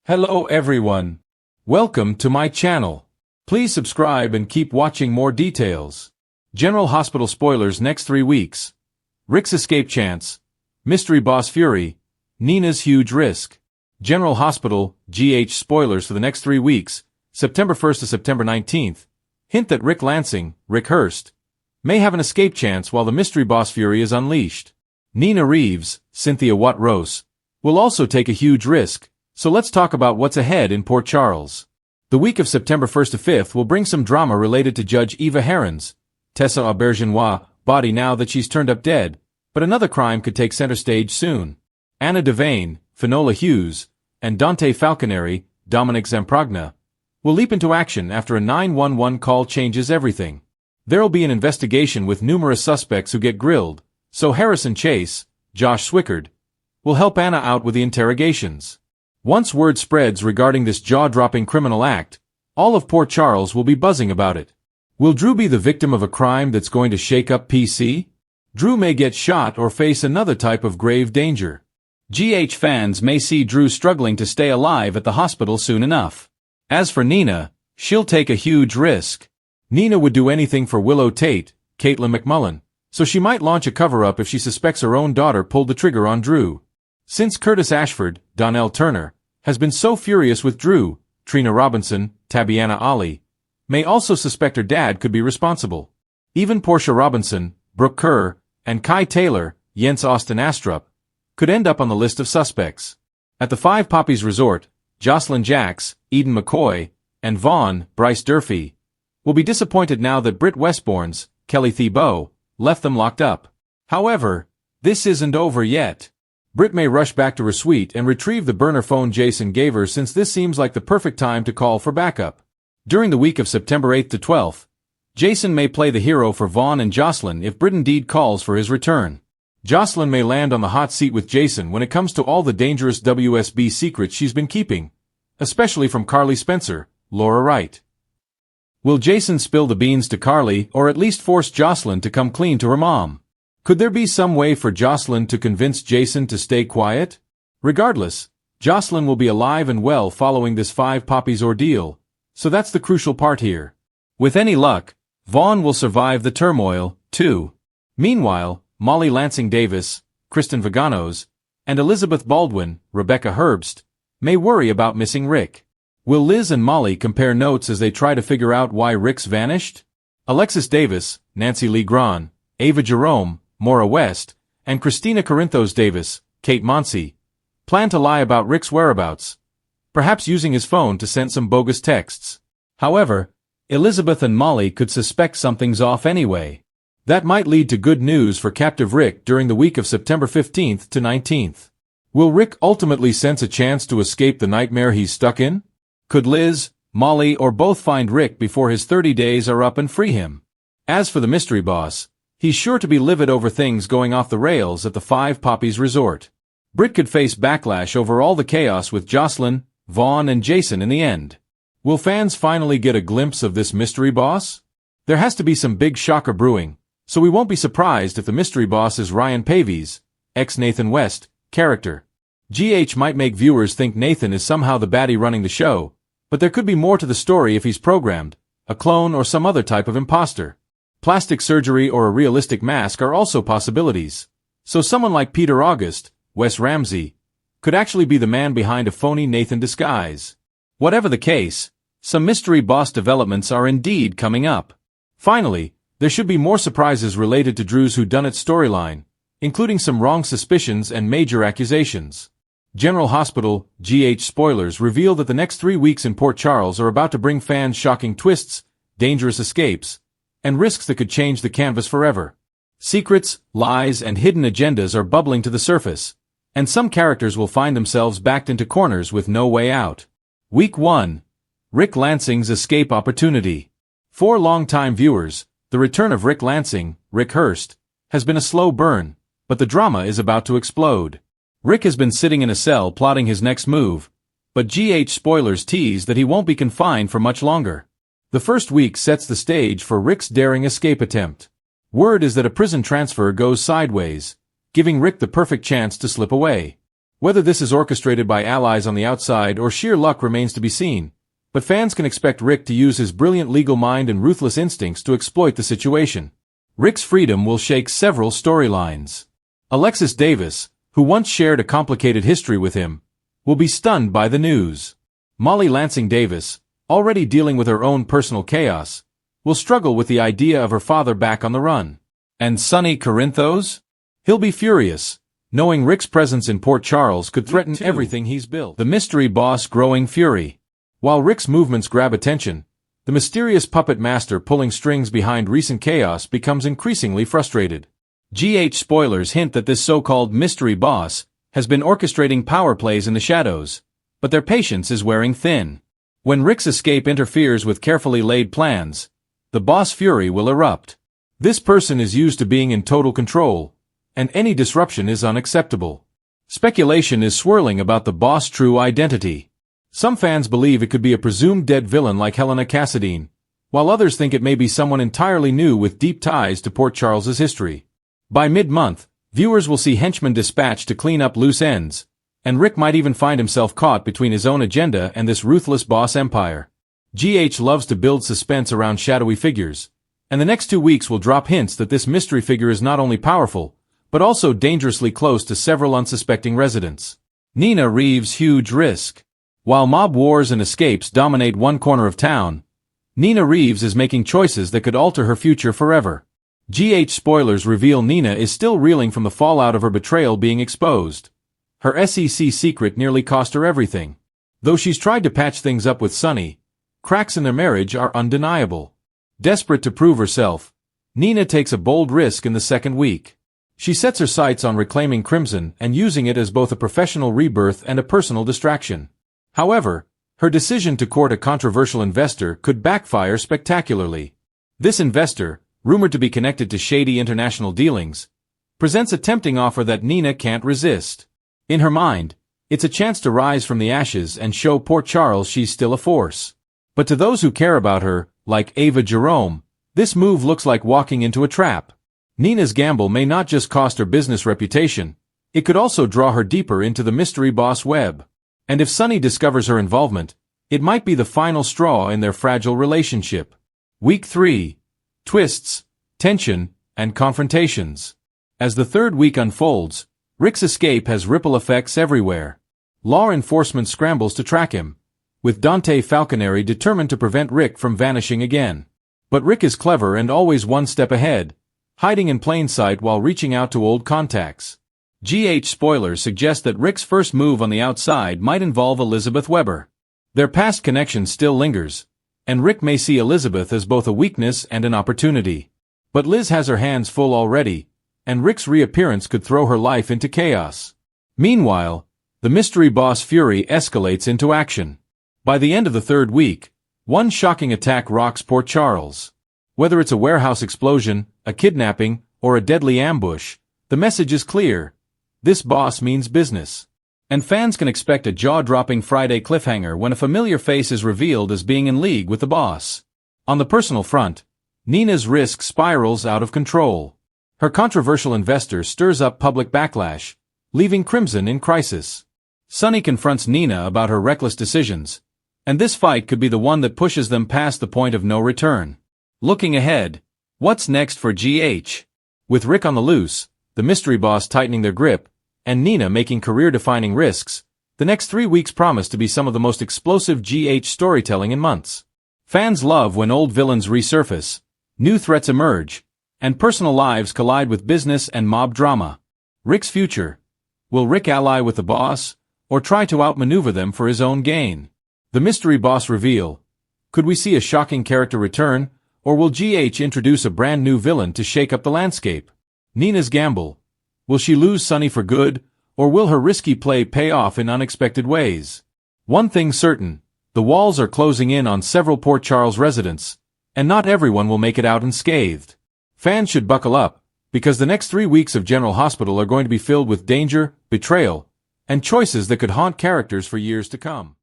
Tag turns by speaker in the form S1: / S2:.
S1: Hello everyone. Welcome to my channel. Please subscribe and keep watching more details. General Hospital spoilers next 3 weeks. Rick's escape chance. Mystery boss Fury. Nina's huge risk. General Hospital, GH spoilers for the next 3 weeks, September 1st to September 19th. Hint that Rick Lansing, Rick Hurst, may have an escape chance while the mystery boss Fury is unleashed. Nina Reeves, Cynthia Watt-Rose, will also take a huge risk, so let's talk about what's ahead in Port Charles. The week of September 1st to 5th will bring some drama related to Judge Eva Heron's, Tessa Aubergenois, body now that she's turned up dead, but another crime could take center stage soon. Anna Devane, Finola Hughes, and Dante Falconeri, Dominic Zamprogna, will leap into action after a 911 call changes everything. There'll be an investigation with numerous suspects who get grilled, so Harrison Chase, Josh Swickard, will help Anna out with the interrogations. Once word spreads regarding this jaw-dropping criminal act, all of Port Charles will be buzzing about it. Will Drew be the victim of a crime that's going to shake up PC? Drew may get shot or face another type of grave danger. GH fans may see Drew struggling to stay alive at the hospital soon enough. As for Nina, she'll take a huge risk. Nina would do anything for Willow Tate, Caitlin McMullen, so she might launch a cover-up if she suspects her own daughter pulled the trigger on Drew. Since Curtis Ashford, Donnell Turner, has been so furious with Drew, Trina Robinson, Tabiana Ali, may also suspect her dad could be responsible. Even Portia Robinson, Brooke Kerr, and Kai Taylor, Jens Austin Astrup, could end up on the list of suspects. At the Five Poppies Resort, Jocelyn Jacks, Eden McCoy, and Vaughn, Bryce Durfee, will be disappointed now that Britt Westbourne's, Kelly Thibault, left them locked up. However, this isn't over yet. Britt may rush back to her suite and retrieve the burner phone Jason gave her since this seems like the perfect time to call for backup. During the week of September 8th to 12th, Jason may play the hero for Vaughn and Jocelyn if Britt indeed calls for his return. Jocelyn may land on the hot seat with Jason when it comes to all the dangerous WSB secrets she's been keeping, especially from Carly Spencer, Laura Wright. Will Jason spill the beans to Carly or at least force Jocelyn to come clean to her mom? Could there be some way for Jocelyn to convince Jason to stay quiet? Regardless, Jocelyn will be alive and well following this Five Poppies ordeal, so that's the crucial part here. With any luck, Vaughn will survive the turmoil, too. Meanwhile, Molly Lansing Davis, Kristen Vaganos, and Elizabeth Baldwin, Rebecca Herbst, may worry about missing Rick. Will Liz and Molly compare notes as they try to figure out why Rick's vanished? Alexis Davis, Nancy Lee Grahn, Ava Jerome, Maura West, and Christina Corinthos Davis, Kate Monsey, plan to lie about Rick's whereabouts, perhaps using his phone to send some bogus texts. However, Elizabeth and Molly could suspect something's off anyway. That might lead to good news for captive Rick during the week of September 15th to 19th. Will Rick ultimately sense a chance to escape the nightmare he's stuck in? Could Liz, Molly, or both find Rick before his 30 days are up and free him? As for the mystery boss, he's sure to be livid over things going off the rails at the Five Poppies Resort. Britt could face backlash over all the chaos with Jocelyn, Vaughn, and Jason in the end. Will fans finally get a glimpse of this mystery boss? There has to be some big shocker brewing, so we won't be surprised if the mystery boss is Ryan Pavies, ex-Nathan West, character. GH might make viewers think Nathan is somehow the baddie running the show, but there could be more to the story if he's programmed, a clone or some other type of imposter. Plastic surgery or a realistic mask are also possibilities, so someone like Peter August, Wes Ramsey, could actually be the man behind a phony Nathan disguise. Whatever the case, some mystery boss developments are indeed coming up. Finally, there should be more surprises related to Drew's whodunit storyline, including some wrong suspicions and major accusations. General Hospital, GH spoilers reveal that the next 3 weeks in Port Charles are about to bring fans shocking twists, dangerous escapes, and risks that could change the canvas forever. Secrets, lies, and hidden agendas are bubbling to the surface, and some characters will find themselves backed into corners with no way out. Week 1. Rick Lansing's escape opportunity. For long-time viewers, the return of Rick Lansing, Rick Hurst, has been a slow burn, but the drama is about to explode. Rick has been sitting in a cell plotting his next move, but GH spoilers tease that he won't be confined for much longer. The first week sets the stage for Rick's daring escape attempt. Word is that a prison transfer goes sideways, giving Rick the perfect chance to slip away. Whether this is orchestrated by allies on the outside or sheer luck remains to be seen, but fans can expect Rick to use his brilliant legal mind and ruthless instincts to exploit the situation. Rick's freedom will shake several storylines. Alexis Davis, who once shared a complicated history with him, will be stunned by the news. Molly Lansing Davis, already dealing with her own personal chaos, will struggle with the idea of her father back on the run. And Sonny Corinthos? He'll be furious, knowing Rick's presence in Port Charles could threaten everything he's built. The mystery boss growing fury. While Rick's movements grab attention, the mysterious puppet master pulling strings behind recent chaos becomes increasingly frustrated. GH spoilers hint that this so-called mystery boss has been orchestrating power plays in the shadows, but their patience is wearing thin. When Rick's escape interferes with carefully laid plans, the boss fury will erupt. This person is used to being in total control, and any disruption is unacceptable. Speculation is swirling about the boss' true identity. Some fans believe it could be a presumed dead villain like Helena Cassadine, while others think it may be someone entirely new with deep ties to Port Charles's history. By mid-month, viewers will see henchmen dispatched to clean up loose ends, and Rick might even find himself caught between his own agenda and this ruthless boss empire. GH loves to build suspense around shadowy figures, and the next 2 weeks will drop hints that this mystery figure is not only powerful, but also dangerously close to several unsuspecting residents. Nina Reeves' huge risk. While mob wars and escapes dominate one corner of town, Nina Reeves is making choices that could alter her future forever. GH spoilers reveal Nina is still reeling from the fallout of her betrayal being exposed. Her SEC secret nearly cost her everything. Though she's tried to patch things up with Sonny, cracks in their marriage are undeniable. Desperate to prove herself, Nina takes a bold risk in the second week. She sets her sights on reclaiming Crimson and using it as both a professional rebirth and a personal distraction. However, her decision to court a controversial investor could backfire spectacularly. This investor, rumored to be connected to shady international dealings, presents a tempting offer that Nina can't resist. In her mind, it's a chance to rise from the ashes and show Port Charles she's still a force. But to those who care about her, like Ava Jerome, this move looks like walking into a trap. Nina's gamble may not just cost her business reputation, it could also draw her deeper into the mystery boss web. And if Sonny discovers her involvement, it might be the final straw in their fragile relationship. Week 3. Twists, tension, and confrontations. As the third week unfolds, Rick's escape has ripple effects everywhere. Law enforcement scrambles to track him, with Dante Falconeri determined to prevent Rick from vanishing again. But Rick is clever and always one step ahead, hiding in plain sight while reaching out to old contacts. GH spoilers suggest that Rick's first move on the outside might involve Elizabeth Weber. Their past connection still lingers, and Rick may see Elizabeth as both a weakness and an opportunity. But Liz has her hands full already, and Rick's reappearance could throw her life into chaos. Meanwhile, the mystery boss fury escalates into action. By the end of the third week, one shocking attack rocks Port Charles. Whether it's a warehouse explosion, a kidnapping, or a deadly ambush, the message is clear. This boss means business. And fans can expect a jaw-dropping Friday cliffhanger when a familiar face is revealed as being in league with the boss. On the personal front, Nina's risk spirals out of control. Her controversial investor stirs up public backlash, leaving Crimson in crisis. Sonny confronts Nina about her reckless decisions, and this fight could be the one that pushes them past the point of no return. Looking ahead, what's next for GH? With Rick on the loose, the mystery boss tightening their grip, and Nina making career-defining risks, the next 3 weeks promise to be some of the most explosive GH storytelling in months. Fans love when old villains resurface, new threats emerge, and personal lives collide with business and mob drama. Rick's future. Will Rick ally with the boss, or try to outmaneuver them for his own gain? The mystery boss reveal. Could we see a shocking character return, or will GH introduce a brand new villain to shake up the landscape? Nina's gamble. Will she lose Sonny for good, or will her risky play pay off in unexpected ways? One thing's certain, the walls are closing in on several Port Charles residents, and not everyone will make it out unscathed. Fans should buckle up, because the next 3 weeks of General Hospital are going to be filled with danger, betrayal, and choices that could haunt characters for years to come.